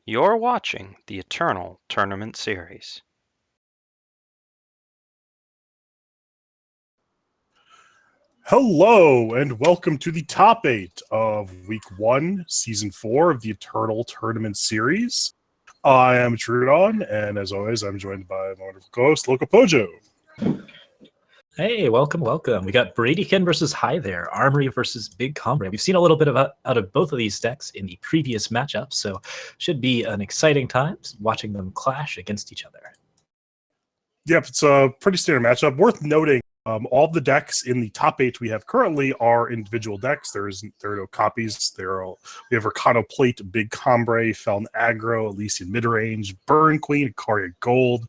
You're watching the Eternal Tournament Series. Hello, and welcome to the top 8 of Week 1, Season 4 of the Eternal Tournament Series. I am Truedawn, and as always, I'm joined by my wonderful co-host, LocoPojo. Hey, welcome. We got Bradykin versus Hi There, Armory versus Big Combre. We've seen a little bit out of both of these decks in the previous matchup, so should be an exciting time watching them clash against each other. Yep, it's a pretty standard matchup. Worth noting, all the decks in the top 8 we have currently are individual decks. There are no copies. We have Arcano Plate, Big Combre, Feln Aggro, Elysian Midrange, Burn Queen, Ikaria Gold,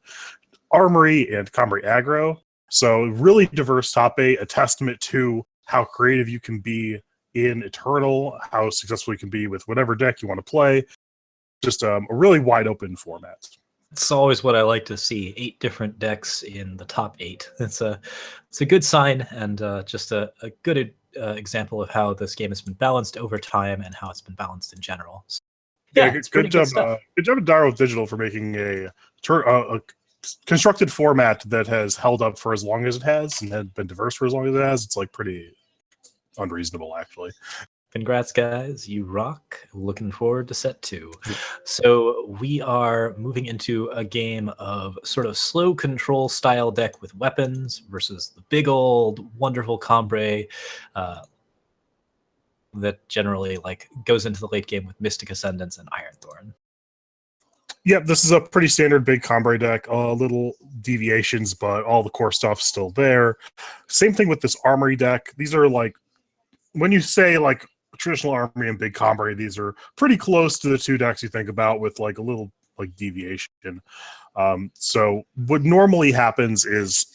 Armory, and Combre Aggro. So really diverse top 8, a testament to how creative you can be in Eternal, how successful you can be with whatever deck you want to play. Just a really wide open format. It's always what I like to see, 8 different decks in the top 8. It's a good sign and just a good example of how this game has been balanced over time and how it's been balanced in general. So, yeah, good job at Daro Digital for making a constructed format that has held up for as long as it has and had been diverse for as long as it has. It's like pretty unreasonable, actually. Congrats, guys. You rock. Looking forward to set 2. So we are moving into a game of sort of slow control style deck with weapons versus the big old wonderful Combre that generally goes into the late game with Mystic Ascendance and Ironthorn. Yep, this is a pretty standard big Combre deck. Little deviations, but all the core stuff's still there. Same thing with this Armory deck. These are when you say traditional Armory and big Combre, these are pretty close to the 2 decks you think about with a little deviation. So what normally happens is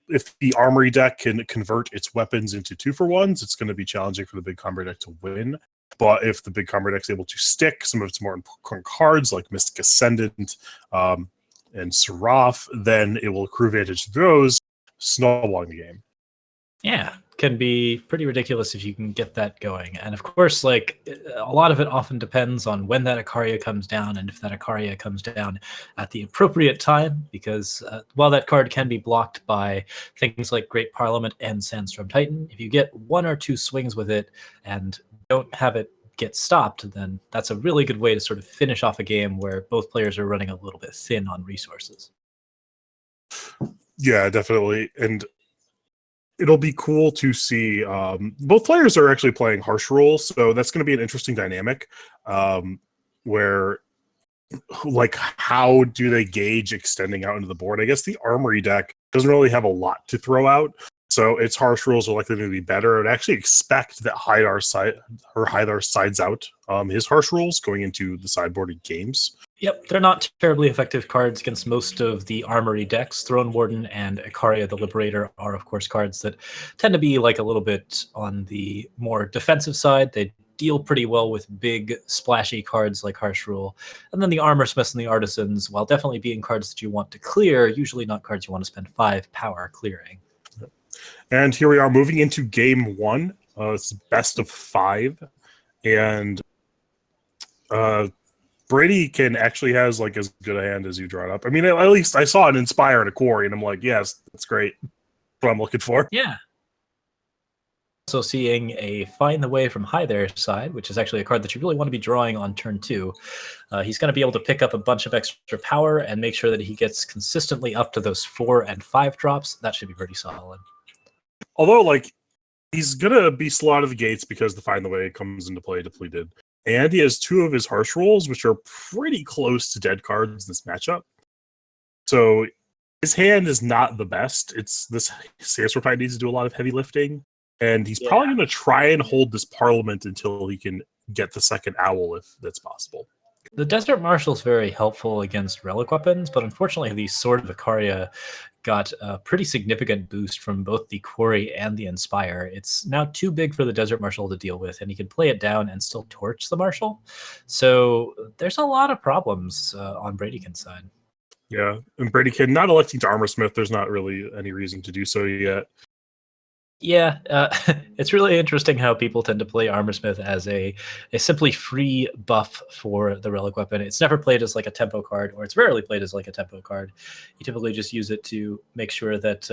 if the Armory deck can convert its weapons into 2-for-1s, it's going to be challenging for the big Combre deck to win. But if the big Combre deck is able to stick some of its more important cards like Mystic Ascendant and Seraph, then it will accrue advantage to those, snowballing the game. Yeah, can be pretty ridiculous if you can get that going. And of course, a lot of it often depends on when that Ikaria comes down and if that Ikaria comes down at the appropriate time, because while that card can be blocked by things like Great Parliament and Sandstorm Titan, if you get 1 or 2 swings with it and don't have it get stopped, then that's a really good way to sort of finish off a game where both players are running a little bit thin on resources. Yeah, definitely. And it'll be cool to see. Both players are actually playing harsh rules, so that's going to be an interesting dynamic where, how do they gauge extending out into the board? I guess the Armory deck doesn't really have a lot to throw out, so its harsh rules are likely to be better. I would actually expect that Hydar sides out his harsh rules going into the sideboarded games. Yep, they're not terribly effective cards against most of the Armory decks. Throne Warden and Ikaria the Liberator are, of course, cards that tend to be a little bit on the more defensive side. They deal pretty well with big, splashy cards like Harsh Rule. And then the Armorsmiths and the Artisans, while definitely being cards that you want to clear, usually not cards you want to spend 5 power clearing. And here we are moving into Game 1. It's best of 5. And Bradykin actually has as good a hand as you draw it up. I mean, at least I saw an Inspire and a Quarry, and I'm like, yes, that's great. That's what I'm looking for. Yeah. Also seeing a Find the Way from Hi There's side, which is actually a card that you really want to be drawing on turn 2. He's going to be able to pick up a bunch of extra power and make sure that he gets consistently up to those 4 and 5 drops. That should be pretty solid. Although, he's going to be slow out of the gates because the Find the Way comes into play depleted. And he has 2 of his harsh rolls, which are pretty close to dead cards in this matchup. So his hand is not the best. It's this Sandstorm Titan needs to do a lot of heavy lifting. And he's probably going to try and hold this Parliament until he can get the second Owl, if that's possible. The Desert Marshal is very helpful against relic weapons, but unfortunately the Sword of Ikaria got a pretty significant boost from both the Quarry and the Inspire. It's now too big for the Desert Marshal to deal with, and he can play it down and still torch the Marshal. So there's a lot of problems on Bradykin's side. Yeah, and Bradykin not electing to Armorsmith, there's not really any reason to do so yet. Yeah, it's really interesting how people tend to play Armorsmith as a simply free buff for the relic weapon. It's never played as like a tempo card, or it's rarely played as like a tempo card. You typically just use it to make sure that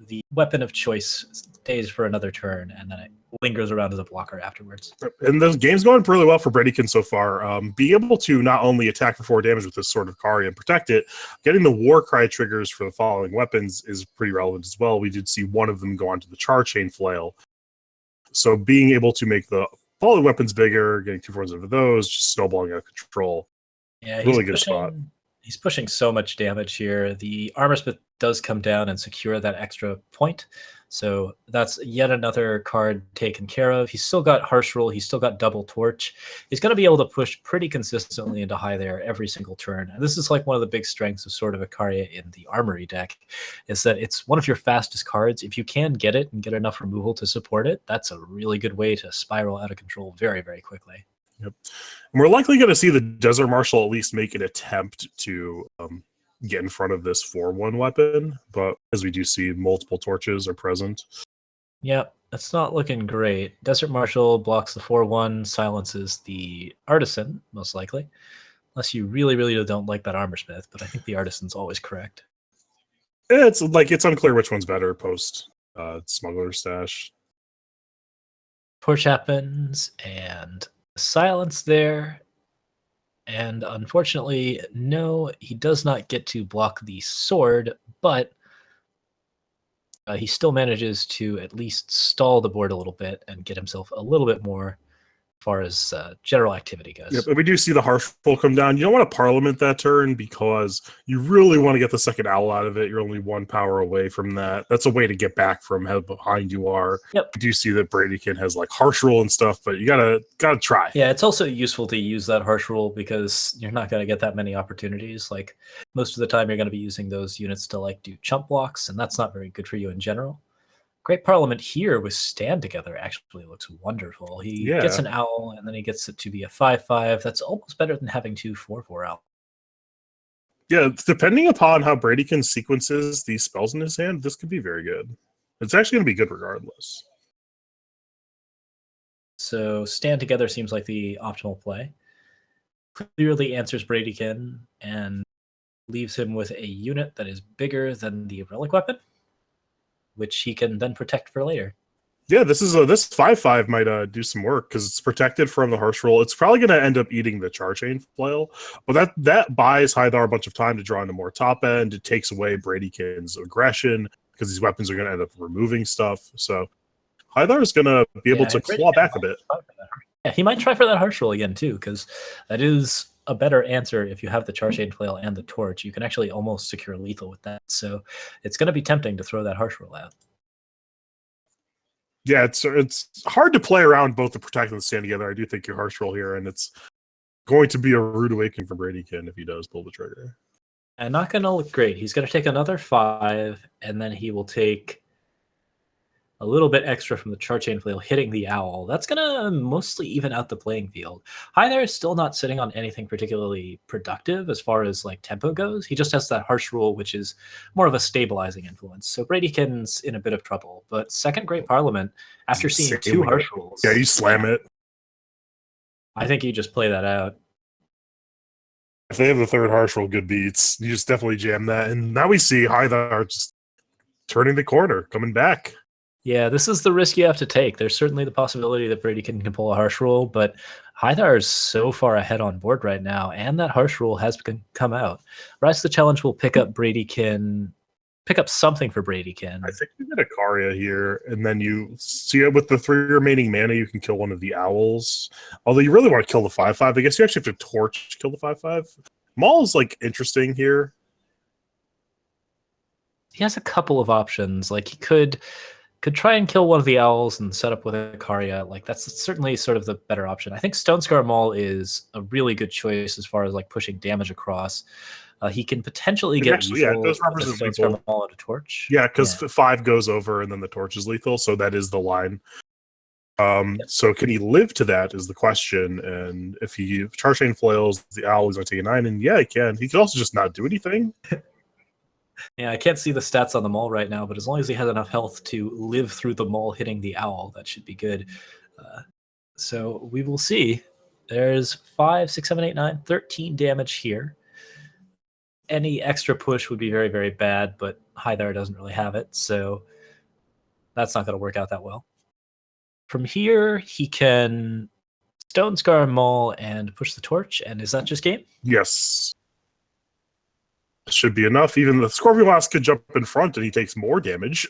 the weapon of choice stays for another turn, and then it lingers around as a blocker afterwards. And the game's going really well for Bradykin so far. Being able to not only attack for 4 damage with this Sword of Kari and protect it, getting the Warcry triggers for the following weapons is pretty relevant as well. We did see one of them go onto the Char Chain Flail. So being able to make the following weapons bigger, getting 2 forms of those, just snowballing out of control. Yeah, really good spot. He's pushing so much damage here. The Armorsmith does come down and secure that extra point. So that's yet another card taken care of. He's still got Harsh Rule. He's still got Double Torch. He's going to be able to push pretty consistently into high there every single turn. And this is like one of the big strengths of Sword of Ikaria in the Armory deck, is that it's one of your fastest cards. If you can get it and get enough removal to support it, that's a really good way to spiral out of control very, very quickly. Yep. And we're likely going to see the Desert Marshal at least make an attempt to get in front of this 4-1 weapon, but as we do see, multiple torches are present. Yeah, it's not looking great. Desert Marshal blocks the 4-1, silences the Artisan, most likely. Unless you really, really don't like that Armorsmith, but I think the Artisan's always correct. It's unclear which one's better post Smuggler Stash. Torch happens, and silence there. And unfortunately, no, he does not get to block the sword, but he still manages to at least stall the board a little bit and get himself a little bit more as far as general activity goes. Yep, and we do see the Harsh Roll come down. You don't want to Parliament that turn because you really want to get the second owl out of it. You're only 1 power away from that. That's a way to get back from how behind you are. Yep. You do see that Bradykin has like Harsh Roll and stuff, but you gotta try. Yeah, it's also useful to use that Harsh Rule because you're not going to get that many opportunities. Like most of the time, you're going to be using those units to like do chump blocks, and that's not very good for you in general. Great Parliament here with Stand Together actually looks wonderful. He gets an owl, and then he gets it to be a 5/5. That's almost better than having 2 4/4 owls. Yeah, depending upon how Bradykin sequences these spells in his hand, this could be very good. It's actually going to be good regardless. So Stand Together seems like the optimal play. Clearly answers Bradykin and leaves him with a unit that is bigger than the relic weapon, which he can then protect for later. Yeah, this 5/5 might do some work because it's protected from the Harsh Roll. It's probably going to end up eating the Char Chain Flail, but that buys Hythar a bunch of time to draw into more top end. It takes away Bradykin's aggression because these weapons are going to end up removing stuff. So Hythar is going to be able to claw back a bit. Yeah, he might try for that Harsh Roll again too, because that is a better answer if you have the Char Chain Flail and the Torch. You can actually almost secure lethal with that. So it's going to be tempting to throw that Harsh Roll out. Yeah, it's hard to play around both the Protect and the Stand Together. I do think your Harsh Roll here, and it's going to be a rude awakening for Bradykin if he does pull the trigger. And not going to look great. He's going to take another 5, and then he will take a little bit extra from the Char Chain Flail hitting the owl. That's going to mostly even out the playing field. Hythar is still not sitting on anything particularly productive as far as like tempo goes. He just has that Harsh Rule, which is more of a stabilizing influence. So Bradykin's in a bit of trouble. But second Great Parliament, after seeing 2 Harsh Rules... Yeah, you slam it. I think you just play that out. If they have the third Harsh Roll, good beats. You just definitely jam that. And now we see Hythar just turning the corner, coming back. Yeah, this is the risk you have to take. There's certainly the possibility that Bradykin can pull a Harsh Rule, but Hythar is so far ahead on board right now, and that Harsh Rule has come out. Rise to the Challenge will pick up Bradykin, pick up something for Bradykin. I think you get a Karia here, and then you see with the 3 remaining mana, you can kill one of the owls. Although you really want to kill the 5/5. I guess you actually have to Torch kill the 5/5. Maul is like interesting here. He has a couple of options. Like he could try and kill one of the owls and set up with a Karia. Like that's certainly sort of the better option. I think Stone Scar Maul is a really good choice as far as like pushing damage across. He can potentially get actually, yeah, those represent Stone Scar Maul and a Torch. Yeah, because 5 goes over and then the Torch is lethal, so that is the line. So can he live to that is the question, and if he Char Chain Flails the owl, he's going to take a 9, and yeah, he can. He could also just not do anything. Yeah, I can't see the stats on the Maul right now, but as long as he has enough health to live through the Maul hitting the Owl, that should be good. So we will see. There's 5, 6, 7, 8, 9, 13 damage here. Any extra push would be very, very bad, but Hythar doesn't really have it, so that's not going to work out that well. From here, he can Stone Scar Maul and push the torch, and is that just game? Yes. Should be enough. Even the Scorpion Blast could jump in front and he takes more damage.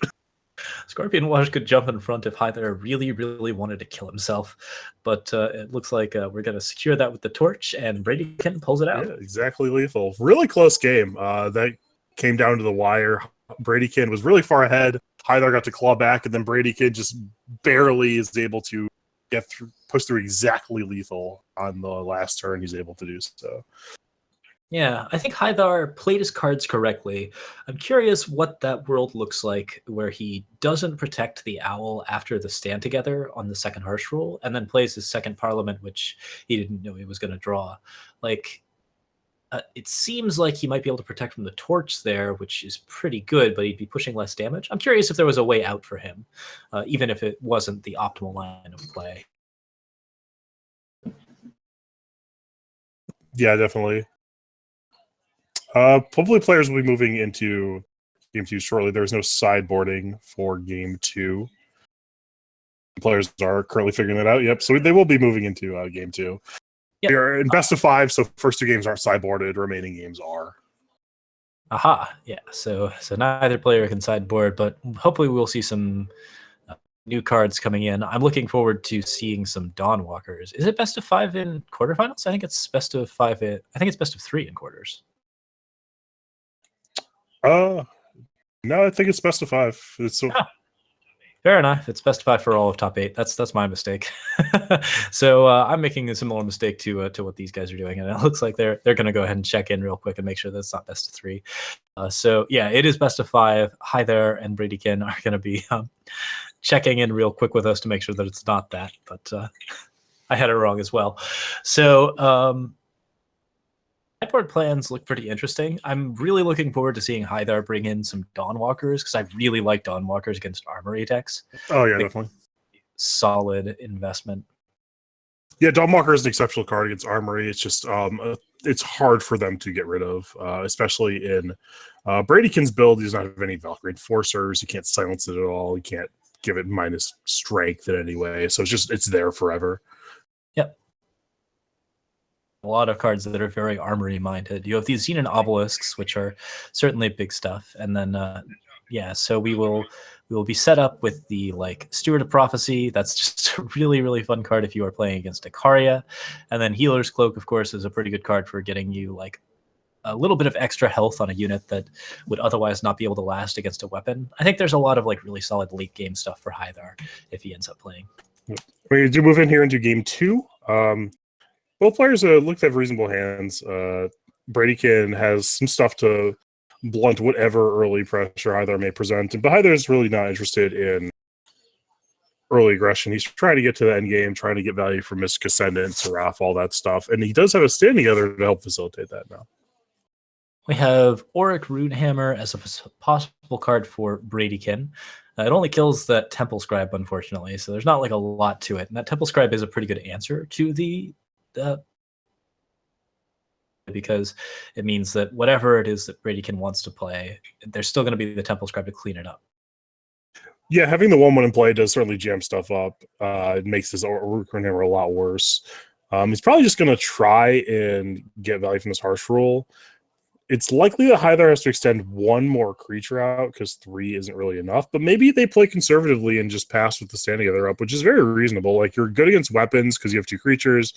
Scorpion Wash could jump in front if Hythar really, really wanted to kill himself, but it looks like we're going to secure that with the torch, and Bradykin pulls it out. Yeah, exactly lethal. Really close game. That came down to the wire. Bradykin was really far ahead. Hythar got to claw back, and then Bradykin just barely is able to get through, push through exactly lethal on the last turn. He's able to do so. Yeah, I think Hythar played his cards correctly. I'm curious what that world looks like where he doesn't protect the Owl after the stand together on the second Harsh Rule, and then plays his second Parliament, which he didn't know he was going to draw. Like, it seems like he might be able to protect from the torch there, which is pretty good, but he'd be pushing less damage. I'm curious if there was a way out for him, even if it wasn't the optimal line of play. Yeah, definitely. Hopefully players will be moving into Game 2 shortly. There's no sideboarding for Game 2. Players are currently figuring that out. Yep, so they will be moving into Game 2. Yep. They're in best of 5, so first 2 games aren't sideboarded. Remaining games are. Aha, yeah. So neither player can sideboard, but hopefully we'll see some new cards coming in. I'm looking forward to seeing some Dawnwalkers. Is it best of 5 in quarterfinals? I think it's best of 5. I think it's best of 3 in quarters. No, I think it's best of 5. It's so. Fair enough. It's best of 5 for all of top 8. That's my mistake. So I'm making a similar mistake to what these guys are doing, and it looks like they're going to go ahead and check in real quick and make sure that it's not best of 3. So yeah, it is best of 5. Hythar and Bradykin are going to be checking in real quick with us to make sure that it's not that, but I had it wrong as well. So sideboard plans look pretty interesting. I'm really looking forward to seeing Hythar bring in some Dawnwalkers, because I really like Dawnwalkers against Armory decks. Oh yeah, definitely. Solid investment. Yeah, Dawnwalker is an exceptional card against Armory. It's just it's hard for them to get rid of, especially in Bradykin's build. He does not have any Valkyrie Enforcers. You can't silence it at all. You can't give it minus strength in any way. So it's there forever. Yep. A lot of cards that are very armory minded. You have these Xenon obelisks, which are certainly big stuff, and then so we will be set up with the Steward of Prophecy. That's just a really, really fun card if you are playing against Ikaria. And then Healer's Cloak, of course, is a pretty good card for getting you a little bit of extra health on a unit that would otherwise not be able to last against a weapon. I think there's a lot of really solid late game stuff for Hythar if he ends up playing. We do move in here into Game 2. Both players look to have reasonable hands. Bradykin has some stuff to blunt whatever early pressure Hythar may present, but Hythar is really not interested in early aggression. He's trying to get to the end game, trying to get value from Mystic Ascendant, Seraph, all that stuff, and he does have a stand together to help facilitate that now. We have Auric Runehammer as a possible card for Bradykin. It only kills that Temple Scribe, unfortunately, so there's not a lot to it. And that Temple Scribe is a pretty good answer to the because it means that whatever it is that Bradykin wants to play, there's still going to be the Temple Scribe to clean it up. Yeah, having the 1/1 in play does certainly jam stuff up. It makes this Auric Runehammer a lot worse. He's probably just going to try and get value from this Harsh Rule. It's likely that Hythar has to extend 1 more creature out because 3 isn't really enough, but maybe they play conservatively and just pass with the stand together up, which is very reasonable. You're good against weapons because you have 2 creatures.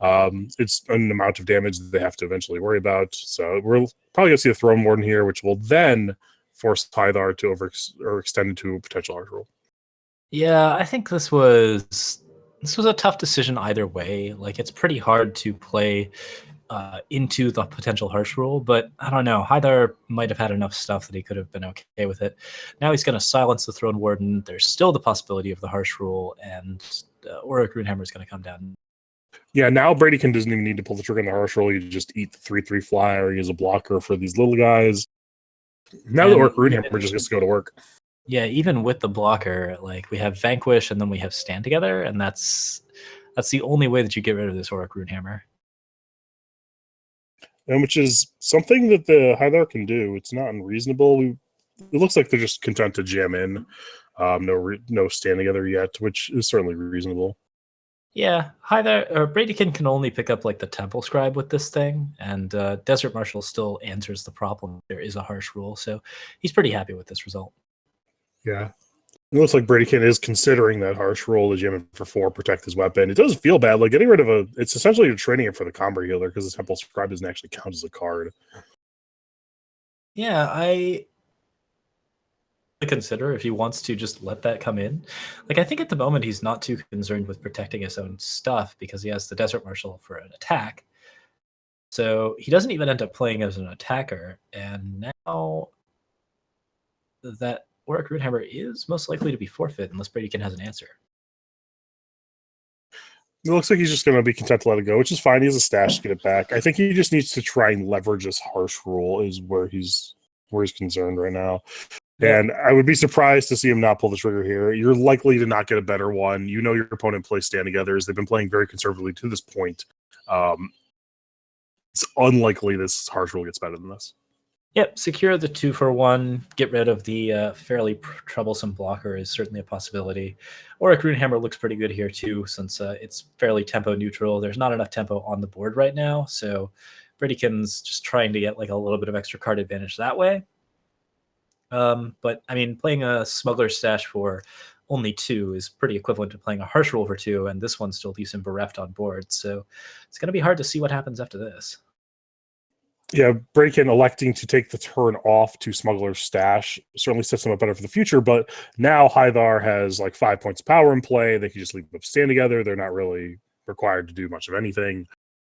It's an amount of damage that they have to eventually worry about. So we're probably going to see a Throne Warden here, which will then force Hythar to extend into a potential Harsh Rule. Yeah, I think this was a tough decision either way. It's pretty hard to play into the potential Harsh Rule, but I don't know. Hythar might have had enough stuff that he could have been okay with it. Now he's going to silence the Throne Warden. There's still the possibility of the Harsh Rule, and Auric Runehammer is going to come down. Yeah, now Bradykin doesn't even need to pull the trigger on the Harsh Rule. You just eat the 3/3 flyer, use a blocker for these little guys. Now the Orc Runehammer just gets to go to work. Yeah, even with the blocker, like we have Vanquish and then we have Stand Together, and that's the only way that you get rid of this Orc Runehammer. And which is something that the Hythar can do. It's not unreasonable. It looks like they're just content to jam in. No Stand Together yet, which is certainly reasonable. Yeah, Bradykin can only pick up like the Temple Scribe with this thing, and Desert Marshal still answers the problem. There is a harsh rule, so he's pretty happy with this result. Yeah. It looks like Bradykin is considering that harsh roll to jam him for 4, protect his weapon. It does feel bad. Like getting rid of it's essentially training him for the combo healer because the Temple Scribe doesn't actually count as a card. Yeah, I consider if he wants to just let that come in. Like I think at the moment he's not too concerned with protecting his own stuff because he has the Desert Marshal for an attack. So he doesn't even end up playing as an attacker. And now that Auric Runehammer is most likely to be forfeit unless Bradykin has an answer. It looks like he's just going to be content to let it go, which is fine. He has a stash to get it back. I think he just needs to try and leverage this harsh rule is where he's concerned right now. And I would be surprised to see him not pull the trigger here. You're likely to not get a better one. You know your opponent plays Stand Together. They've been playing very conservatively to this point. It's unlikely this harsh rule gets better than this. Yep, secure the 2-for-1. Get rid of the fairly troublesome blocker is certainly a possibility. Auric Runehammer looks pretty good here too, since it's fairly tempo neutral. There's not enough tempo on the board right now, so Bradykin's just trying to get like a little bit of extra card advantage that way. But I mean, playing a Smuggler Stash for only 2 is pretty equivalent to playing a Harsh Roll for 2, and this one still leaves him bereft on board. So it's going to be hard to see what happens after this. Yeah, Bradykin electing to take the turn off to Smuggler's Stash certainly sets him up better for the future, but now Hythar has like 5 points of power in play. They can just leave them Stand Together. They're not really required to do much of anything.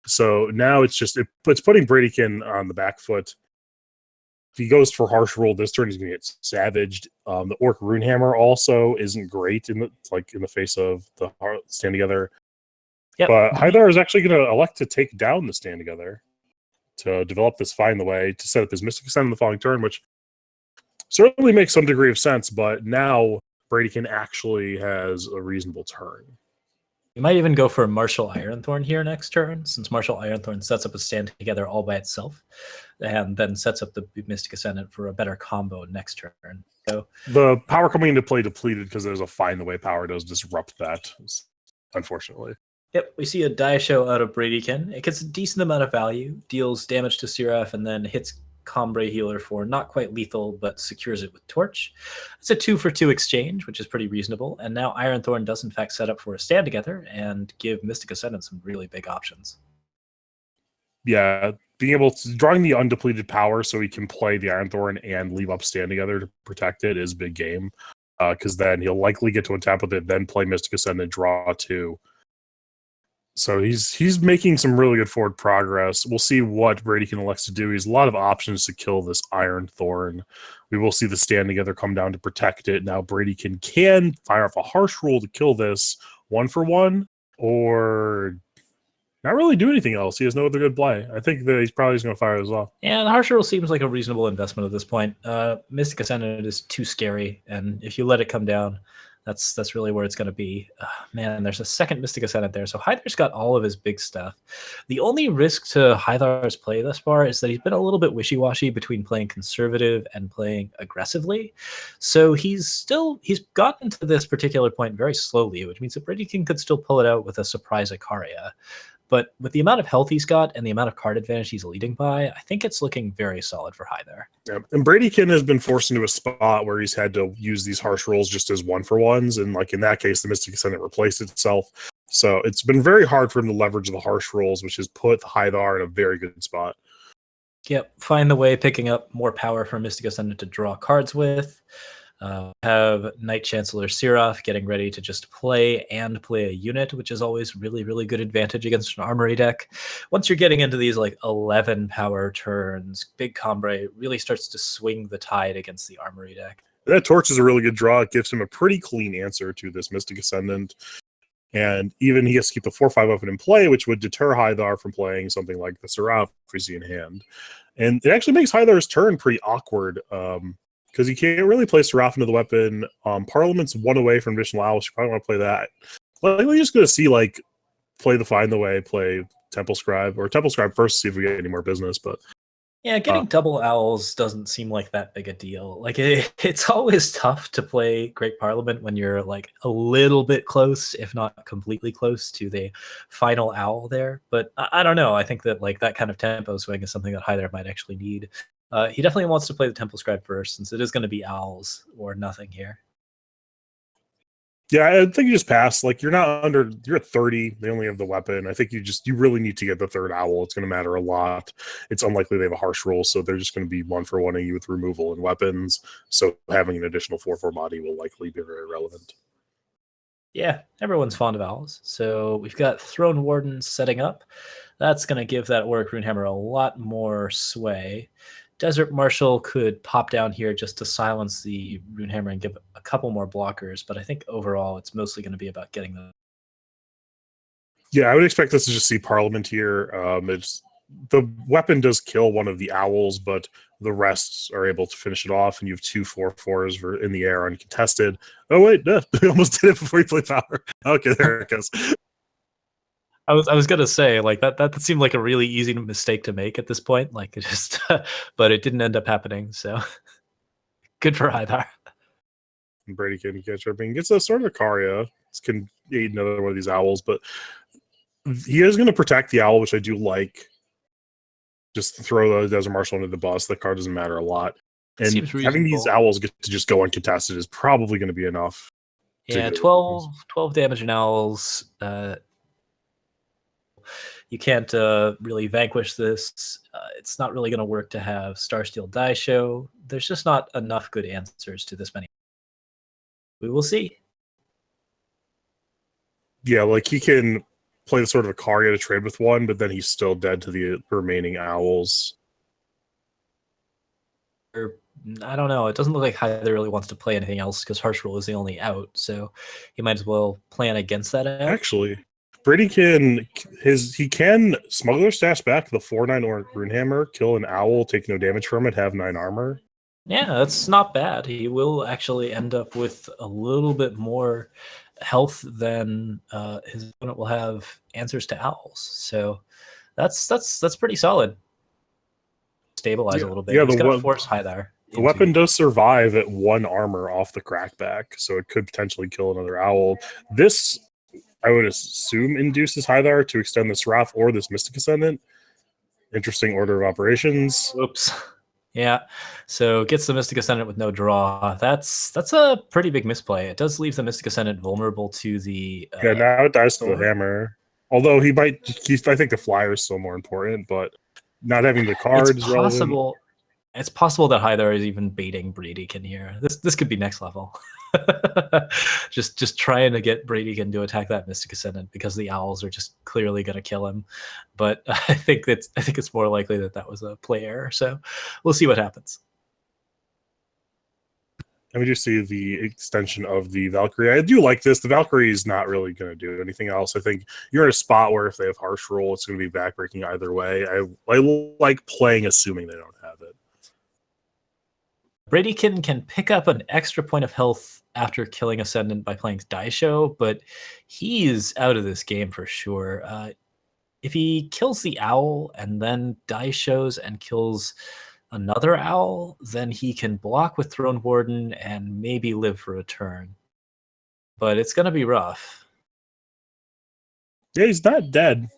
So now it's putting Bradykin on the back foot. If he goes for harsh roll this turn, he's going to get savaged. The Orc Runehammer also isn't great in the face of the Stand Together. Yep. But Hythar is actually going to elect to take down the Stand Together to develop this Find the Way to set up his Mystic Ascent in the following turn, which certainly makes some degree of sense. But now Bradykin actually has a reasonable turn. You might even go for Martial Ironthorn here next turn, since Martial Ironthorn sets up a Stand Together all by itself, and then sets up the Mystic Ascendant for a better combo next turn. So the power coming into play depleted because there's a Find the Way power does disrupt that, unfortunately. Yep, we see a die show out of Bradykin. It gets a decent amount of value, deals damage to Seraph, and then hits Combre Healer for not quite lethal, but secures it with Torch. It's a 2-for-2 exchange, which is pretty reasonable. And now Ironthorn does in fact set up for a Stand Together and give Mystic Ascendant some really big options. Yeah, being able to drawing the undepleted power so he can play the Ironthorn and leave up Stand Together to protect it is big game. Because then he'll likely get to untap with it, then play Mystic Ascendant, draw 2. So he's making some really good forward progress. We'll see what Bradykin elects to do. He has a lot of options to kill this Ironthorn. We will see the Stand Together come down to protect it. Now Bradykin can fire off a harsh roll to kill this 1-for-1, or not really do anything else. He has no other good play. I think that he's probably just going to fire this off. Yeah, the harsh roll seems like a reasonable investment at this point. Mystic Ascendant is too scary, and if you let it come down, that's really where it's going to be. Man, there's a second Mystic Ascendant there. So Hythar's got all of his big stuff. The only risk to Hythar's play thus far is that he's been a little bit wishy-washy between playing conservative and playing aggressively. So he's gotten to this particular point very slowly, which means that Bradykin could still pull it out with a surprise Ikaria. But with the amount of health he's got and the amount of card advantage he's leading by, I think it's looking very solid for Hythar. Yeah. And Bradykin has been forced into a spot where he's had to use these harsh rolls just as 1-for-1s. And like in that case, the Mystic Ascendant replaced itself. So it's been very hard for him to leverage the harsh rolls, which has put Hythar in a very good spot. Yep. Find the Way, picking up more power for Mystic Ascendant to draw cards with. Have Knight Chancellor Seraph getting ready to just play a unit, which is always really, really good advantage against an armory deck. Once you're getting into these like 11 power turns, Big Combre really starts to swing the tide against the armory deck. That Torch is a really good draw. It gives him a pretty clean answer to this Mystic Ascendant. And even he has to keep the 4/5 open in play, which would deter Hythar from playing something like the Seraph we see in hand. And it actually makes Hythar's turn pretty awkward, because you can't really play Seraph into the weapon. Parliament's one away from Additional Owl, so you probably want to play that. Like, we're just going to see, like, play the Find the Way, play Temple Scribe, or Temple Scribe first, see if we get any more business, but... Yeah, getting double owls doesn't seem like that big a deal. Like it's always tough to play Great Parliament when you're like a little bit close, if not completely close, to the final owl there. But I don't know. I think that like that kind of tempo swing is something that Hyther might actually need. He definitely wants to play the Temple Scribe first, since it is going to be owls or nothing here. Yeah, I think you just pass. Like, you're at 30. They only have the weapon. I think you really need to get the third owl. It's going to matter a lot. It's unlikely they have a harsh roll, so they're just going to be 1-for-1ing you with removal and weapons. So having an additional 4/4 body will likely be very relevant. Yeah, everyone's fond of owls. So we've got Throne Warden setting up. That's going to give that Auric Runehammer a lot more sway. Desert Marshal could pop down here just to silence the Runehammer and give a couple more blockers, but I think overall it's mostly going to be about getting the... Yeah, I would expect us to just see Parliament here. The weapon does kill one of the owls, but the rest are able to finish it off, and you have 2 4/4s in the air uncontested. Oh wait, no, we almost did it before you played power. Okay, there it goes. I was gonna say like that seemed like a really easy mistake to make at this point. Like it just, but it didn't end up happening. So good for Hyther. Brady can catch up and gets a sort of Icaria. This can aid another one of these owls, but he is going to protect the owl, which I do like. Just throw the Desert Marshal into the bus. The card doesn't matter a lot. And having these owls get to just go uncontested is probably going to be enough. Yeah, 12 damage in owls. You can't really vanquish this. It's not really going to work to have Starsteel Die Show. There's just not enough good answers to this many. We will see. Yeah, like he can play the sort of Icaria to trade with one, but then he's still dead to the remaining owls. I don't know. It doesn't look like Hyther really wants to play anything else because Harsh Roll is the only out, so he might as well plan against that out. Actually, Brady can Smuggler Stash back the 4/9 or Runehammer, kill an owl, take no damage from it, have 9 armor. Yeah, that's not bad. He will actually end up with a little bit more health than his opponent will have answers to owls. So that's pretty solid. Stabilize a little bit. Yeah, he's going to force Hyther. The weapon does survive at 1 armor off the crackback, so it could potentially kill another owl. This, I would assume, induces Hyther to extend this Wrath or this Mystic Ascendant. Interesting order of operations. Oops. Yeah, so gets the Mystic Ascendant with no draw. That's a pretty big misplay. It does leave the Mystic Ascendant vulnerable to the... yeah, now it dies to the hammer. Although I think the flyer is still more important, but not having the card is relevant. It's possible that Hyther is even baiting Bradykin here. This could be next level. just trying to get Bradykin to attack that Mystic Ascendant because the owls are just clearly going to kill him. But I think it's more likely that was a play error. So we'll see what happens. And we do see the extension of the Valkyrie. I do like this. The Valkyrie is not really going to do anything else. I think you're in a spot where if they have Harsh Roll, it's going to be backbreaking either way. I like playing assuming they don't have it. Bradykin can pick up an extra point of health after killing Ascendant by playing Die Show, but he's out of this game for sure. If he kills the owl and then Die Shows and kills another owl, then he can block with Throne Warden and maybe live for a turn. But it's going to be rough. Yeah, he's not dead.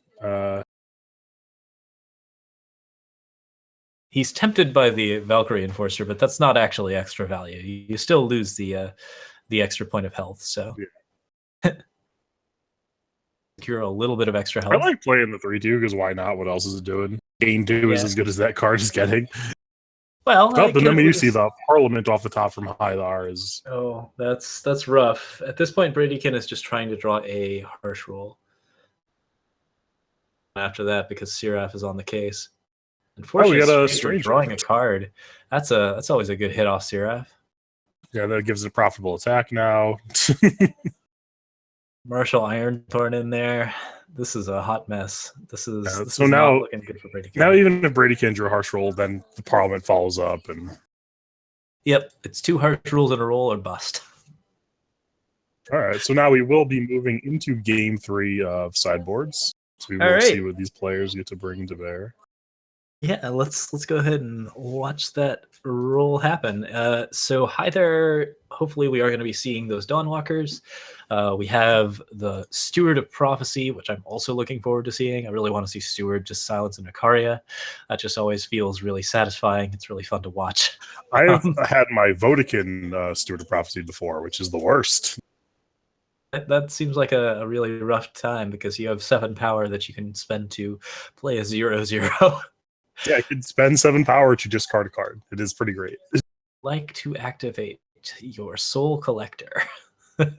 He's tempted by the Valkyrie Enforcer, but that's not actually extra value. You still lose the extra point of health, so secure a little bit of extra health. I like playing the 3/2 because why not? What else is it doing? Gain 2 is as good as that card is getting. Well, but then you see the Parliament off the top from Hyther is... Oh, that's rough. At this point, Bradykin is just trying to draw a Harsh Roll. After that, because Seraph is on the case. Unfortunately, we got a strange drawing a card. That's always a good hit off Seraph. Yeah, that gives it a profitable attack now. Marshall Ironthorn in there. This is a hot mess. This is so not now, looking good for Brady. now even if Brady can drew a harsh roll, then the Parliament follows up, and Yep, it's 2 harsh rules in a roll or bust. all right. So now we will be moving into game 3 of sideboards. So we All will see right. what these players get to bring to bear. Yeah, let's go ahead and watch that roll happen. So hi there. Hopefully we are going to be seeing those Dawnwalkers. We have the Steward of Prophecy, which I'm also looking forward to seeing. I really want to see Steward just silence an Ikaria. That just always feels really satisfying. It's really fun to watch. I've had my Vodkin Steward of Prophecy before, which is the worst. That seems like a really rough time because you have 7 power that you can spend to play a 0/0. Yeah, I could spend 7 power to discard a card. It is pretty great. Like to activate your Soul Collector. Yeah.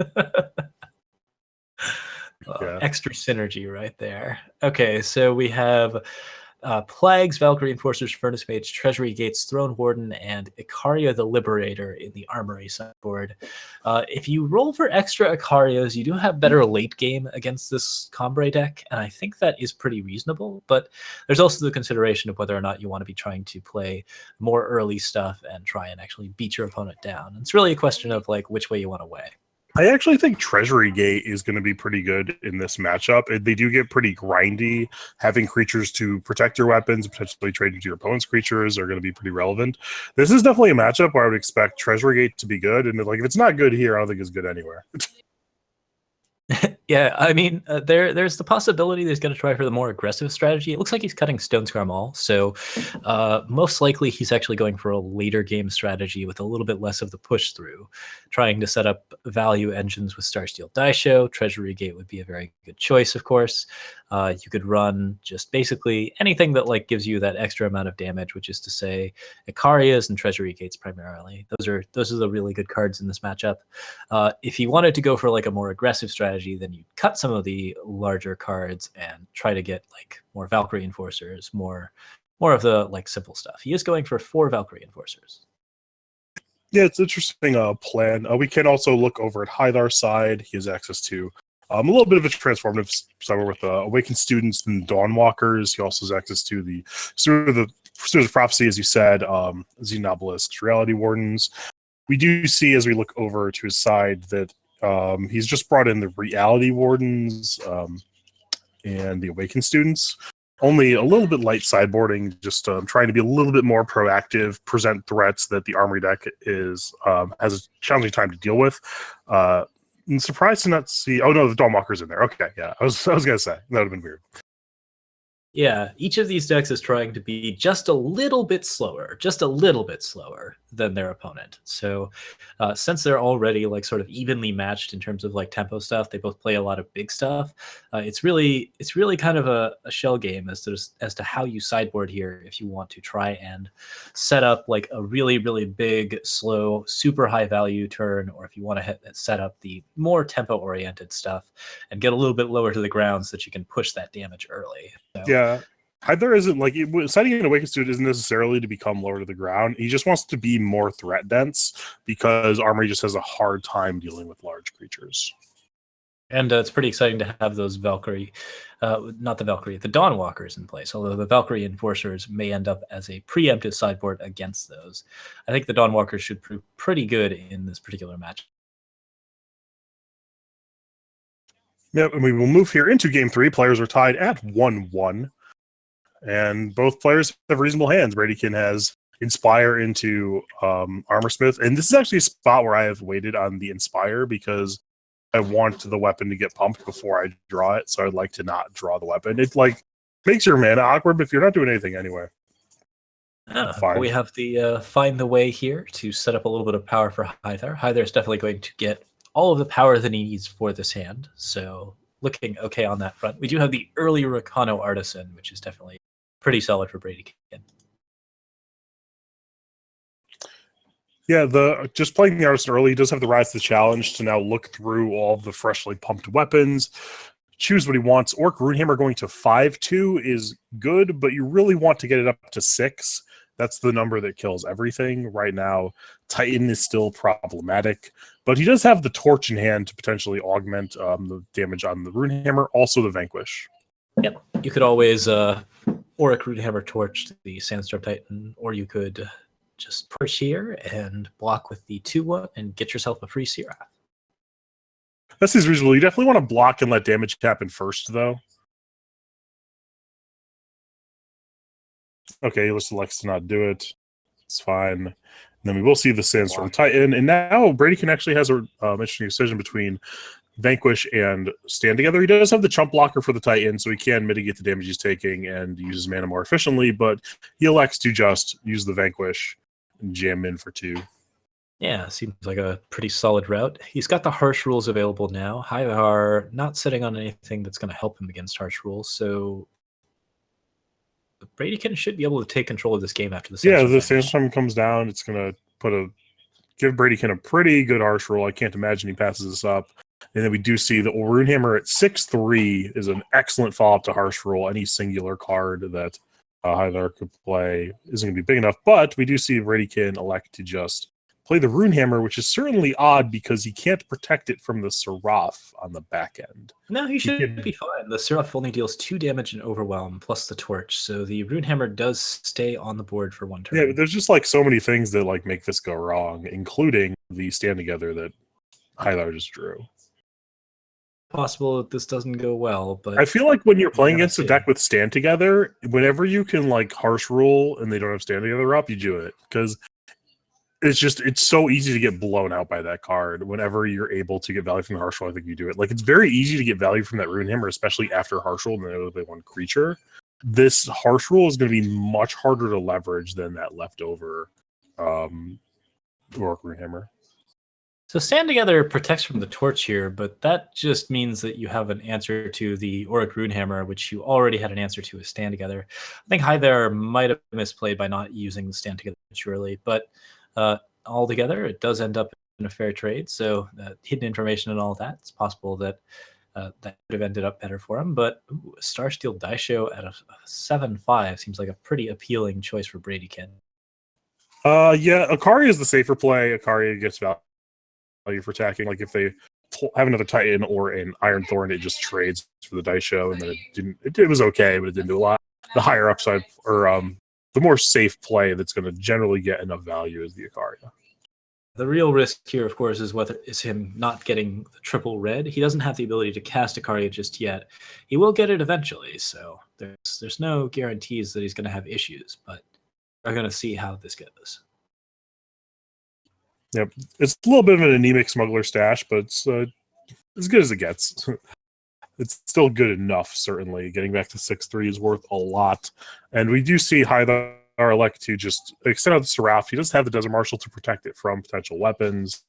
Extra synergy right there. Okay, so we have Plagues, Valkyrie Enforcers, Furnace Mage, Treasury Gates, Throne Warden, and Ikaria the Liberator in the Armory sideboard. If you roll for extra Ikarias, you do have better late game against this Combre deck, and I think that is pretty reasonable, but there's also the consideration of whether or not you want to be trying to play more early stuff and try and actually beat your opponent down. It's really a question of like which way you want to weigh. I actually think Treasury Gate is going to be pretty good in this matchup. They do get pretty grindy. Having creatures to protect your weapons, potentially trade into your opponent's creatures, are going to be pretty relevant. This is definitely a matchup where I would expect Treasury Gate to be good. And like, if it's not good here, I don't think it's good anywhere. Yeah, I mean, there's the possibility that he's going to try for the more aggressive strategy. It looks like he's cutting Stone Scar, so most likely he's actually going for a later game strategy with a little bit less of the push through, trying to set up value engines with Starsteel Daisho. Treasury Gate would be a very good choice, of course. You could run just basically anything that like gives you that extra amount of damage, which is to say Ikarias and Treasury Gates primarily. Those are the really good cards in this matchup. If you wanted to go for like a more aggressive strategy, then you cut some of the larger cards and try to get like more Valkyrie Enforcers, more of the like simple stuff. He is going for 4 Valkyrie Enforcers. Yeah, it's an interesting plan. We can also look over at Hythar's side. He has access to a little bit of a transformative cyber with Awakened Students and Dawnwalkers. He also has access to the sort of Prophecy, as you said, Xenobelisks, Reality Wardens. We do see, as we look over to his side, that he's just brought in the Reality Wardens and the Awakened Students. Only a little bit light sideboarding, just trying to be a little bit more proactive, present threats that the Armory deck has a challenging time to deal with. I'm surprised to not see. Oh no, the Dawnwalker's in there. Okay, yeah, I was gonna say that would have been weird. Yeah, each of these decks is trying to be just a little bit slower than their opponent. So since they're already like sort of evenly matched in terms of like tempo stuff, they both play a lot of big stuff. It's really kind of a shell game as to how you sideboard here if you want to try and set up like a really, really big, slow, super high value turn, or if you want to set up the more tempo oriented stuff and get a little bit lower to the ground so that you can push that damage early. So, yeah. Hythar isn't like setting an Awakened Student isn't necessarily to become lower to the ground. He just wants to be more threat dense because Armory just has a hard time dealing with large creatures. And it's pretty exciting to have those Valkyrie, not the Valkyrie, the Dawnwalkers in place, although the Valkyrie Enforcers may end up as a preemptive sideboard against those. I think the Dawnwalkers should prove pretty good in this particular match. Yep, and we will move here into game 3. Players are tied at 1-1. And both players have reasonable hands. Bradykin has Inspire into Armorsmith. And this is actually a spot where I have waited on the Inspire because I want the weapon to get pumped before I draw it. So I'd like to not draw the weapon. It like makes your mana awkward, but if you're not doing anything anyway. Fine. We have the Find the Way here to set up a little bit of power for Hythar. Hythar is definitely going to get all of the power that he needs for this hand. So looking okay on that front. We do have the early Rakano Artisan, which is definitely pretty solid for Bradykin. Yeah, just playing the Artisan early does have the Rise to the Challenge to now look through all of the freshly pumped weapons, choose what he wants. Orc Runehammer going to 5/2 is good, but you really want to get it up to 6. That's the number that kills everything. Right now, Titan is still problematic, But he does have the Torch in hand to potentially augment the damage on the Runehammer, also the Vanquish. Yep. You could always Auric Runehammer Torch the Sandstorm Titan, or you could just push here and block with the 2/1 and get yourself a free Seraph. That seems reasonable. You definitely want to block and let damage happen first, though. Okay, he selects to not do it. It's fine. And then we will see the Sandstorm Titan. And now Bradykin actually has an interesting decision between Vanquish and Stand Together. He does have the chump blocker for the Titan, so he can mitigate the damage he's taking and use his mana more efficiently, but he elects to just use the Vanquish and jam in for 2. Yeah, seems like a pretty solid route. He's got the harsh rules available now. Hyvar not sitting on anything that's going to help him against harsh rules, so Bradykin should be able to take control of this game after the Sandstorm. Yeah, the Sandstorm comes down. It's going to give Bradykin a pretty good harsh rule. I can't imagine he passes this up. And then we do see the Runehammer at 6/3 is an excellent follow-up to harsh rule. Any singular card that Hyvar could play isn't going to be big enough, but we do see Bradykin elect to just play the Runehammer, which is certainly odd because he can't protect it from the Seraph on the back end. No, he should be fine. The Seraph only deals 2 damage and Overwhelm, plus the Torch, so the Runehammer does stay on the board for 1 turn. Yeah, but there's just like so many things that like make this go wrong, including the Stand Together that Hyvar just drew. Possible that this doesn't go well, but I feel like when you're playing against a deck with Stand Together, whenever you can like harsh rule and they don't have Stand Together up, you do it, because it's so easy to get blown out by that card. Whenever you're able to get value from the harsh rule, I think you do it. Like, it's very easy to get value from that Runehammer, especially after harsh rule and they only play 1 creature. This harsh rule is going to be much harder to leverage than that leftover Auric Runehammer. So Stand Together protects from the Torch here, but that just means that you have an answer to the Auric Runehammer, which you already had an answer to with Stand Together. I think Hyvar might have misplayed by not using the Stand Together maturely, but altogether, it does end up in a fair trade. So hidden information and all that, it's possible that that could have ended up better for him. But Starsteel Daisho at a 7/5 seems like a pretty appealing choice for Bradykin. Yeah, Akari is the safer play. Akari gets value for attacking. Like, if they have another Titan or an Iron Thorn, it just trades for the Daisho, and then it was okay, but it didn't do a lot. The higher upside, or the more safe play that's going to generally get enough value is the Akari. The real risk here, of course, is him not getting the triple red. He doesn't have the ability to cast Akari just yet. He will get it eventually, so there's no guarantees that he's going to have issues, but we're going to see how this goes. Yep, it's a little bit of an anemic smuggler stash, but it's as good as it gets. It's still good enough, certainly. Getting back to 6/3 is worth a lot. And we do see Hyvar elect to just extend out the Seraph. He does have the Desert Marshal to protect it from potential weapons.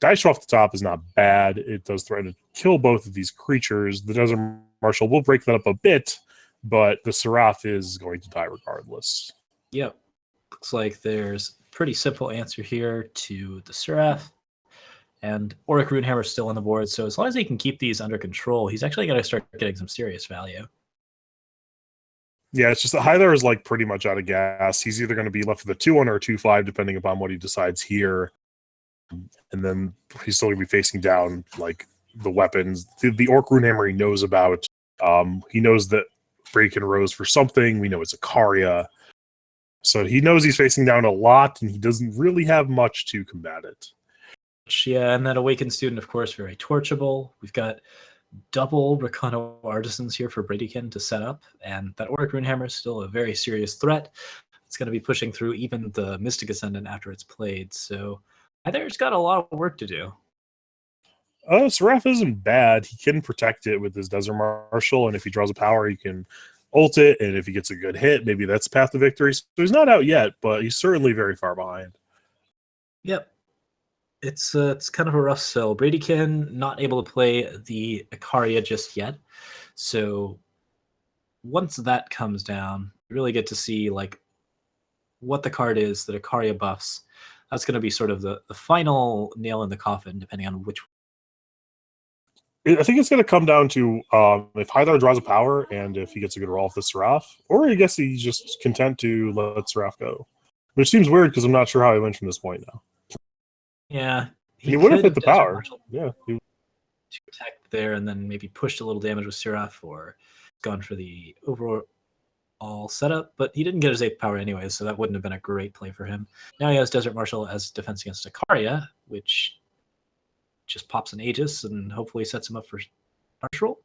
Daisho off the top is not bad. It does threaten to kill both of these creatures. The Desert Marshal will break that up a bit, but the Seraph is going to die regardless. Yep. Looks like there's a pretty simple answer here to the Seraph. And Auric Runehammer is still on the board, so as long as he can keep these under control, he's actually going to start getting some serious value. Yeah, it's just that Hyvar is like pretty much out of gas. He's either going to be left with a 2/1 or a 2/5, depending upon what he decides here. And then he's still going to be facing down like the weapons. The Auric Runehammer he knows about. He knows that Bradykin rose for something. We know it's Ikaria. So he knows he's facing down a lot, and he doesn't really have much to combat it. Yeah, and that Awakened Student, of course, very torchable. We've got double Recano Artisans here for Bradykin to set up, and that Auric Runehammer is still a very serious threat. It's going to be pushing through even the Mystic Ascendant after it's played, so Hyvar's got a lot of work to do. Seraph isn't bad. He can protect it with his Desert Marshal, and if he draws a power, he can ult it, and if he gets a good hit, maybe that's the path to victory. So he's not out yet, but he's certainly very far behind. Yep. It's kind of a rough sell. Bradykin not able to play the Ikaria just yet. So once that comes down, you really get to see like what the card is that Ikaria buffs. That's going to be sort of the final nail in the coffin, depending on which. I think it's going to come down to if Hyvar draws a power and if he gets a good roll off the Seraph, or I guess he's just content to let Seraph go. Which seems weird because I'm not sure how he went from this point now. Yeah, he would have could hit the Desert power. Marshal Yeah. to attack there and then maybe pushed a little damage with Seraph or gone for the overall setup, but he didn't get his 8th power anyway, so that wouldn't have been a great play for him. Now he has Desert Marshal as defense against Ikaria, which just pops an Aegis and hopefully sets him up for Marshal.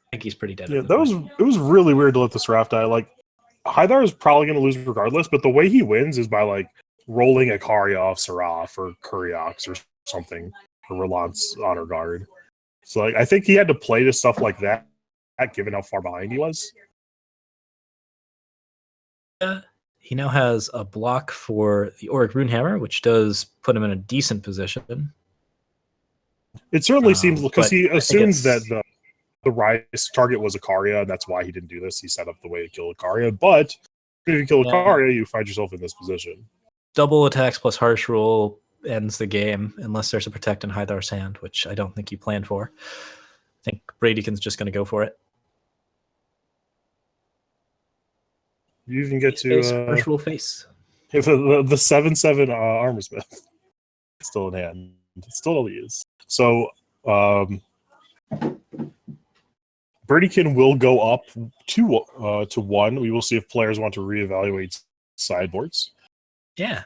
I think he's pretty dead. Yeah, it was really weird to let the Seraph die. Like, Hythar is probably going to lose regardless, but the way he wins is by like rolling Ikaria off Seraph or Kuriox or something, or Relance Honor Guard. So like, I think he had to play to stuff like that, given how far behind he was. Yeah. He now has a block for the Auric Runehammer, which does put him in a decent position. It certainly seems, because but he I think assumed it's- that the Rise target was Ikaria, and that's why he didn't do this. He set up the way to kill Ikaria, but if you kill Ikaria, you find yourself in this position. double attacks plus harsh rule ends the game, unless there's a protect in Hythar's hand, which I don't think you planned for. I think Bradykin's just going to go for it. You even get Face, to harsh rule face. the 7/7 Armorsmith still in hand. It still only is. So Bradykin will go up to 1. We will see if players want to reevaluate sideboards. Yeah.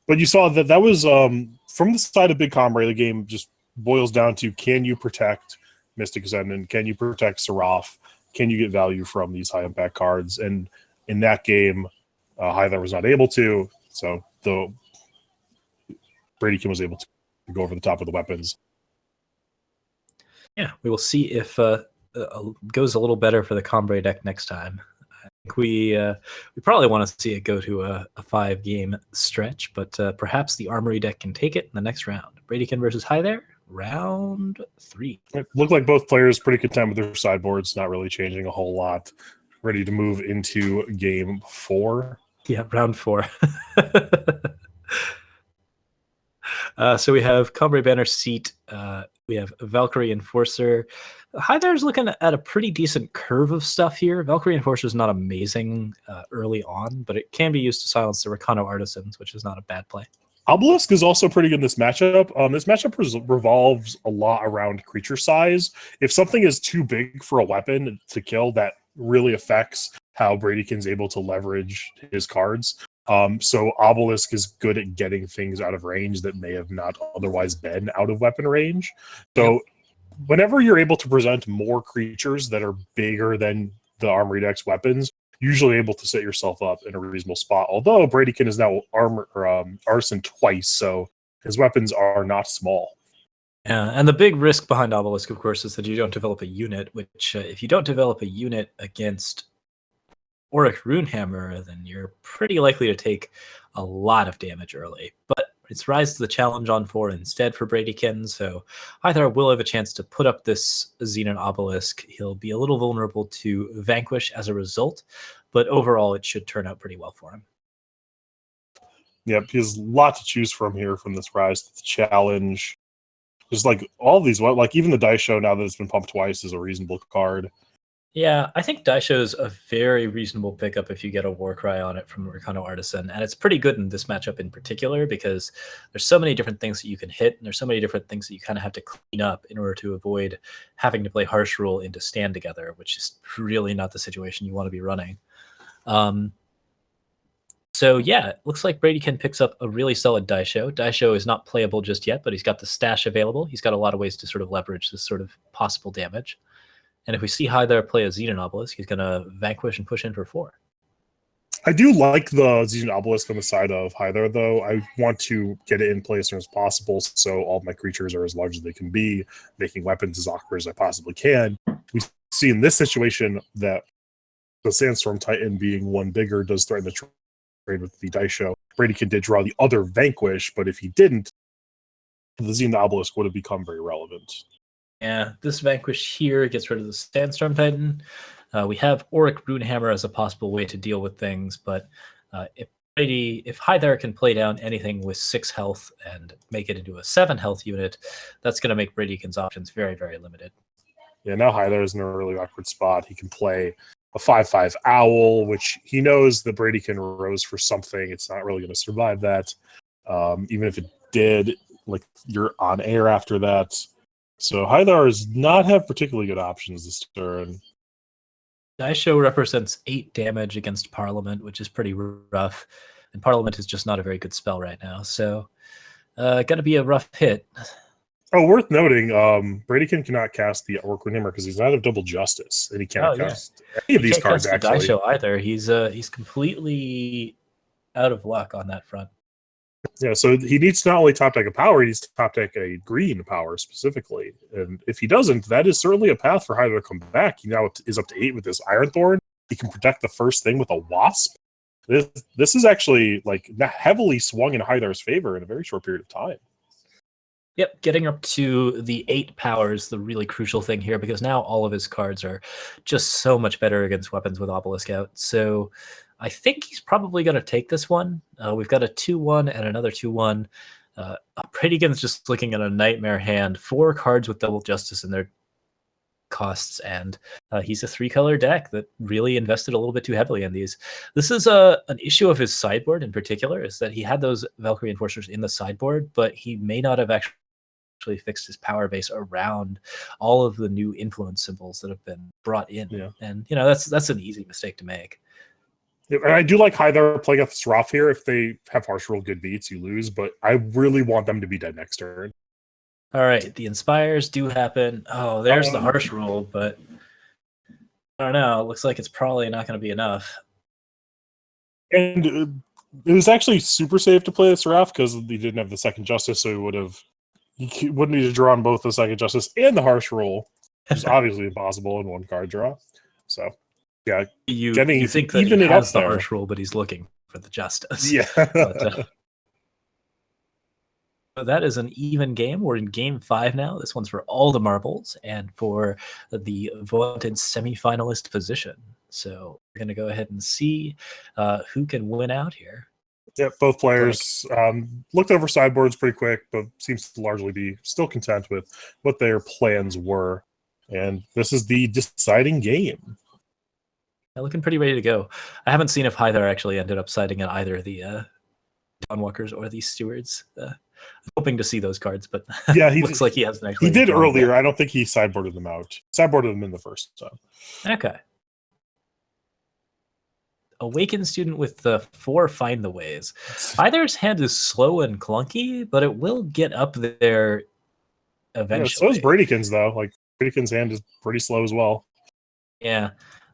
But you saw that was from the side of Big Comrade, the game just boils down to, can you protect Mystic Ascendant? Can you protect Seraph? Can you get value from these high impact cards? And in that game, Hythar was not able to, so the Bradykin was able to go over the top of the weapons. Yeah, we will see if goes a little better for the Combre deck next time. I think we probably want to see it go to a 5-game stretch, but perhaps the Armory deck can take it in the next round. Bradykin versus Hythar, round 3. It looked like both players pretty content with their sideboards, not really changing a whole lot. Ready to move into game 4. Yeah, round 4. So we have Combre Banner Seat. We have Valkyrie Enforcer. Hythar's looking at a pretty decent curve of stuff here. Valkyrie Enforcer is not amazing early on, but it can be used to silence the Rakano Artisans, which is not a bad play. Obelisk is also pretty good in this matchup. This matchup revolves a lot around creature size. If something is too big for a weapon to kill, that really affects how Bradykin's able to leverage his cards. So Obelisk is good at getting things out of range that may have not otherwise been out of weapon range. So whenever you're able to present more creatures that are bigger than the Armory deck's weapons, usually able to set yourself up in a reasonable spot. Although Bradykin is now artisan twice, so his weapons are not small. Yeah, and the big risk behind Obelisk, of course, is that you don't develop a unit, which if you don't develop a unit against Auric Runehammer, then you're pretty likely to take a lot of damage early. But it's Rise to the Challenge on 4 instead for Bradykin, so Hythar will have a chance to put up this Xenon Obelisk. He'll be a little vulnerable to Vanquish as a result, but overall it should turn out pretty well for him. Yep, he has a lot to choose from here from this Rise to the Challenge. There's like all these, like even the Dice Show now that it's been pumped twice is a reasonable card. Yeah, I think Daisho is a very reasonable pickup if you get a Warcry on it from Rakano Artisan, and it's pretty good in this matchup in particular because there's so many different things that you can hit, and there's so many different things that you kind of have to clean up in order to avoid having to play Harsh Rule into Stand Together, which is really not the situation you want to be running. So yeah, it looks like Bradykin picks up a really solid Daisho. Daisho is not playable just yet, but he's got the stash available. He's got a lot of ways to sort of leverage this sort of possible damage. And if we see Hythar play a Xenon Obelisk, he's going to Vanquish and push in for 4. I do like the Xenon Obelisk on the side of Hythar, though. I want to get it in play as soon as possible, so all of my creatures are as large as they can be, making weapons as awkward as I possibly can. We see in this situation that the Sandstorm Titan being one bigger does threaten to trade with the Dice Show. Bradykin did draw the other Vanquish, but if he didn't, the Xenon Obelisk would have become very relevant. Yeah, this Vanquish here gets rid of the Sandstorm Titan. We have Auric Runehammer as a possible way to deal with things, but if Hythar can play down anything with 6 health and make it into a 7 health unit, that's going to make Bradykin's options very, very limited. Yeah, now Hythar is in a really awkward spot. He can play a 5/5 Owl, which he knows that Bradykin rose for something. It's not really going to survive that. Even if it did, like you're on air after that. So Hythar does not have particularly good options this turn. Daisho represents 8 damage against Parliament, which is pretty rough. And Parliament is just not a very good spell right now. So, gonna be a rough hit. Oh, worth noting, Bradykin cannot cast the Orc Hammer because he's out of Double Justice, and he can't cast any of these cards, can't actually. Daisho either. He's completely out of luck on that front. Yeah, so he needs to not only top deck a power, he needs to top deck a green power specifically. And if he doesn't, that is certainly a path for Hythar to come back. He now is up to 8 with this Iron Thorn. He can protect the first thing with a Wasp. This is actually like heavily swung in Hythar's favor in a very short period of time. Yep, getting up to the 8 power is the really crucial thing here, because now all of his cards are just so much better against weapons with Obelisk out. So I think he's probably going to take this one. We've got a 2-1 and another 2-1. Bradykin's just looking at a nightmare hand. 4 cards with Double Justice in their costs, and he's a 3-color deck that really invested a little bit too heavily in these. This is an issue of his sideboard in particular, is that he had those Valkyrie Enforcers in the sideboard, but he may not have actually fixed his power base around all of the new influence symbols that have been brought in. Yeah. And that's an easy mistake to make. Yeah, and I do like Hythar playing up Sroth here. If they have harsh roll good beats, you lose, but I really want them to be dead next turn. All right, the Inspires do happen. Oh, there's the harsh roll, but I don't know. It looks like it's probably not going to be enough. And it was actually super safe to play this Sroth because he didn't have the second Justice, so he wouldn't need to draw on both the second Justice and the harsh roll, which is obviously impossible in one card draw. So, yeah, you think that even he it has up the there. harsh roll, but he's looking for the Justice. Yeah. But, so that is an even game. We're in game 5 now. This one's for all the marbles and for the vaunted semifinalist position. So we're going to go ahead and see who can win out here. Yeah, both players looked over sideboards pretty quick, but seems to largely be still content with what their plans were. And this is the deciding game. They're looking pretty ready to go. I haven't seen if Hythar actually ended up siding in either the Dawnwalkers or the Stewards. Hoping to see those cards, but yeah, looks like he hasn't actually. He did earlier. I don't think he sideboarded them out. Sideboarded them in the first. So. Okay. Awakened Student with the 4 Find the Ways. Hythar's hand is slow and clunky, but it will get up there eventually. Yeah, so is Bradykin's, though. Like, Bradykin's hand is pretty slow as well. Yeah.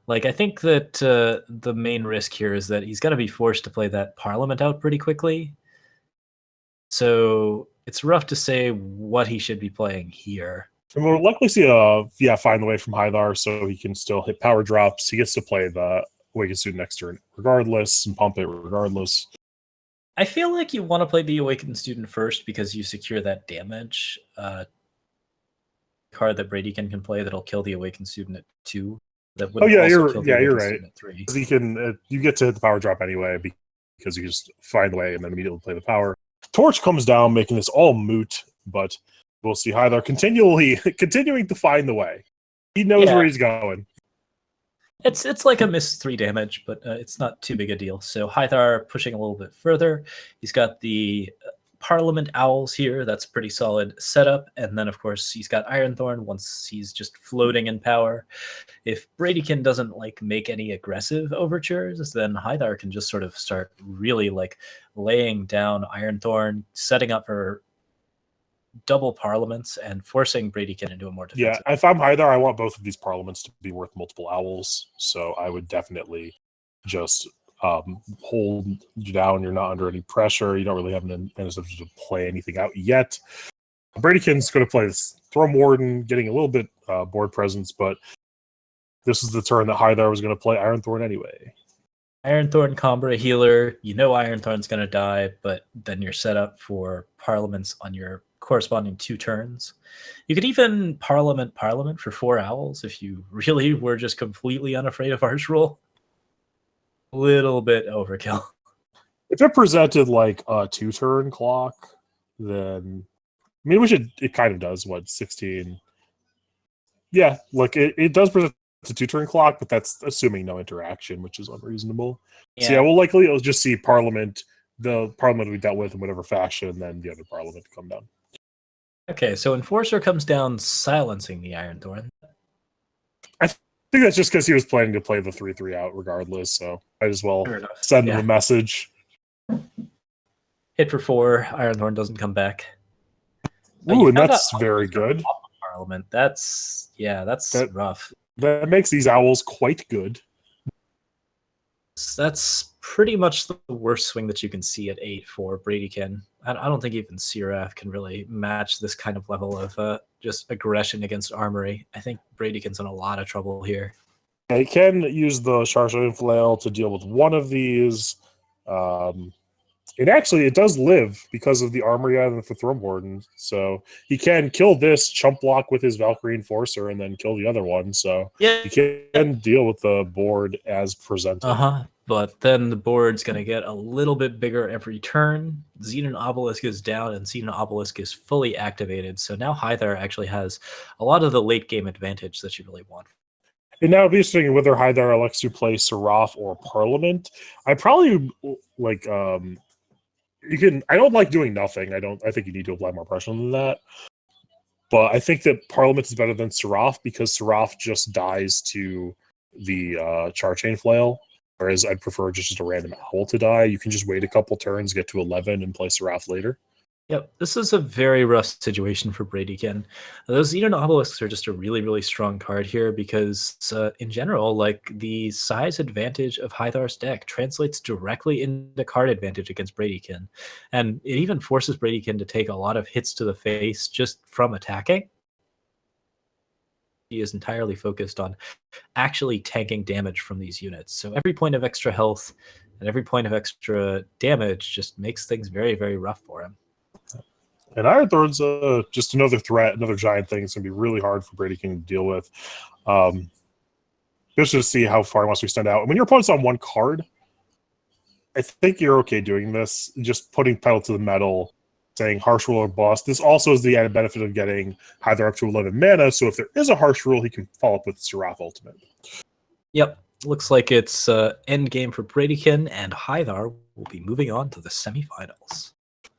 Like, I think that the main risk here is that he's going to be forced to play that Parliament out pretty quickly. So it's rough to say what he should be playing here. And we'll likely see Find the Way from Hythar, so he can still hit power drops. He gets to play the Awakened Student next turn regardless, and pump it regardless. I feel like you want to play the Awakened Student first because you secure that damage card that Bradykin can play that'll kill the Awakened Student at 2. You're right. At 3. He can you get to hit the power drop anyway because you just find the way and then immediately play the power. Torch comes down, making this all moot, but we'll see Hythar continuing to find the way. He knows where he's going. It's like a miss 3 damage, but it's not too big a deal. So Hythar pushing a little bit further. He's got the Parliament Owls here. That's pretty solid setup. And then, of course, he's got Iron Thorn once he's just floating in power. If Bradykin doesn't make any aggressive overtures, then Hythar can just sort of start really laying down Iron Thorn, setting up for double Parliaments and forcing Bradykin into a more defensive. Yeah, if I'm Hythar, I want both of these Parliaments to be worth multiple Owls. So I would definitely just hold you down. You're not under any pressure. You don't really have an incentive to play anything out yet. Bradykin's going to play this Throne Warden, getting a little bit board presence, but this is the turn that Hythar was going to play Iron Thorn anyway. Iron Thorn, Combra, Healer. You know Iron Thorn's going to die, but then you're set up for Parliaments on your corresponding 2 turns. You could even Parliament for 4 Owls if you really were just completely unafraid of harsh roll. Little bit overkill. If it presented like a 2-turn clock, then which it kind of does. 16? Yeah, look, it does present a 2-turn clock, but that's assuming no interaction, which is unreasonable. Yeah. So we'll likely just see the Parliament we dealt with in whatever fashion, and then the other Parliament come down. Okay, so Enforcer comes down silencing the Iron Thorn. I think that's just because he was planning to play the 3/3 out regardless, so might as well Fair enough. send him Yeah. a message. Hit for 4, Iron Thorn doesn't come back. Ooh, and that's very good. Parliament. That's rough. That makes these owls quite good. That's pretty much the worst swing that you can see at 8 for Bradykin. I don't think even Seraph can really match this kind of level of just aggression against Armory. I think Bradykin's in a lot of trouble here. I can use the Sharshot Flail to deal with one of these. And actually, it does live because of the Armory and the Throne Warden. So he can kill this, chump block with his Valkyrie Enforcer, and then kill the other one. So Yeah. he can deal with the board as presented. But then the board's going to get a little bit bigger every turn. Xenon Obelisk is down, and Xenon Obelisk is fully activated. So now Hythar actually has a lot of the late game advantage that you really want. And now, it'd be interesting whether Hythar elects to play Seraph or Parliament. I probably like. You can. I don't like doing nothing. I think you need to apply more pressure than that. But I think that Parliament is better than Seraph because Seraph just dies to the Charchain Flail, whereas I'd prefer just a random owl to die. You can just wait a couple turns, get to 11, and play Seraph later. Yep, this is a very rough situation for Bradykin. Those Xenon Obelisks are just a really, really strong card here because, in general, like the size advantage of Hythar's deck translates directly into card advantage against Bradykin, and it even forces Bradykin to take a lot of hits to the face just from attacking. He is entirely focused on actually tanking damage from these units. So every point of extra health and every point of extra damage just makes things very, very rough for him. And Iron Thorn's just another threat, another giant thing. It's going to be really hard for Bradykin to deal with. Just to see how far he wants to extend out. And when your opponent's on one card, I think you're okay doing this. Just putting pedal to the metal, saying harsh rule or boss. This also is the added benefit of getting Hythar up to 11 mana. So if there is a harsh rule, he can follow up with Seraph Ultimate. Yep. Looks like it's end game for Bradykin, and Hythar will be moving on to the semifinals.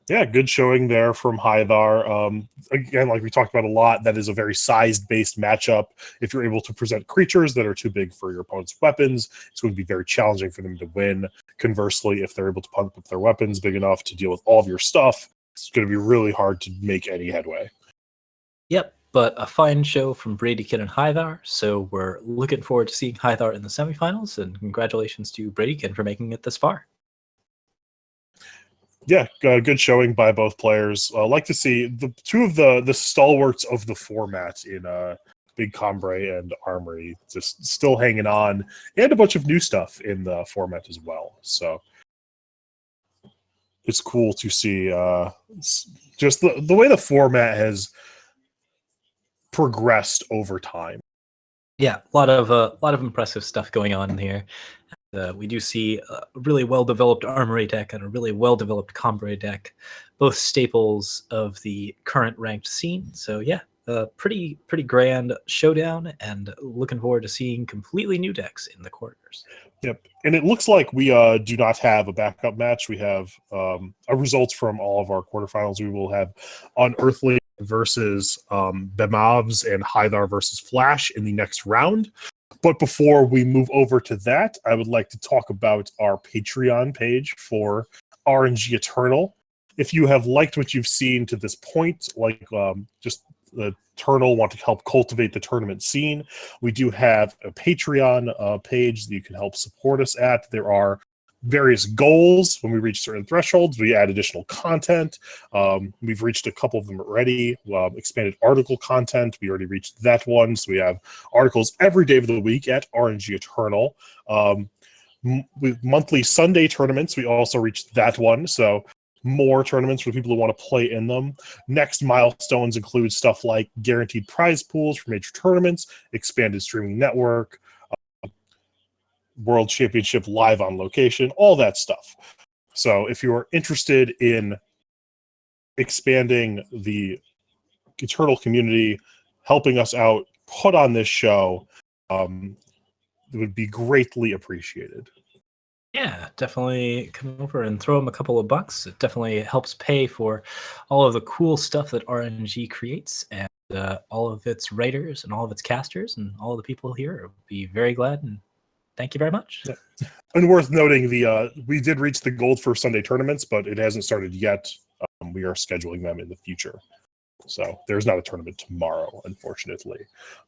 Yeah, good showing there from Hythar. Again, like we talked about a lot, that is a very size-based matchup. If you're able to present creatures that are too big for your opponent's weapons, it's going to be very challenging for them to win. Conversely, if they're able to pump up their weapons big enough to deal with all of your stuff, it's going to be really hard to make any headway. Yep, but a fine show from Bradykin and Hythar, so we're looking forward to seeing Hythar in the semifinals, and congratulations to Bradykin for making it this far. Yeah, good showing by both players. Like to see the two of the stalwarts of the format in Big Cambrai and Armory just still hanging on, and a bunch of new stuff in the format as well. So it's cool to see just the way the format has progressed over time. Yeah, a lot of impressive stuff going on here. We do see a really well-developed Armory deck and a really well-developed Cambrai deck, both staples of the current ranked scene. So yeah, a pretty grand showdown, and looking forward to seeing completely new decks in the quarters. Yep, and it looks like we do not have a backup match. We have results from all of our quarterfinals. We will have Unearthly versus Bemavs and Hythar versus Flash in the next round. But before we move over to that, I would like to talk about our Patreon page for aReNGee Eternal. If you have liked what you've seen to this point, like just the Eternal want to help cultivate the tournament scene, we do have a Patreon page that you can help support us at. There are various goals. When we reach certain thresholds, we add additional content. We've reached a couple of them already. Expanded article content, we already reached that one. So we have articles every day of the week at aReNGee Eternal. With monthly Sunday tournaments, we also reached that one. So more tournaments for people who want to play in them. Next milestones include stuff like guaranteed prize pools for major tournaments, expanded streaming network, World Championship live on location, all that stuff. So if you're interested in expanding the Eternal community, helping us out, put on this show, it would be greatly appreciated. Yeah, definitely come over and throw them a couple of bucks. It definitely helps pay for all of the cool stuff that aReNGee creates, and all of its writers and all of its casters and all of the people here will be very glad. And thank you very much. Yeah. And worth noting, we did reach the gold for Sunday tournaments, but it hasn't started yet. We are scheduling them in the future. So there's not a tournament tomorrow, unfortunately.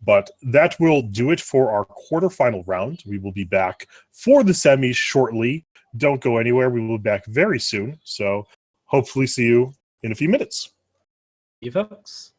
But that will do it for our quarterfinal round. We will be back for the semis shortly. Don't go anywhere. We will be back very soon. So hopefully see you in a few minutes. You folks.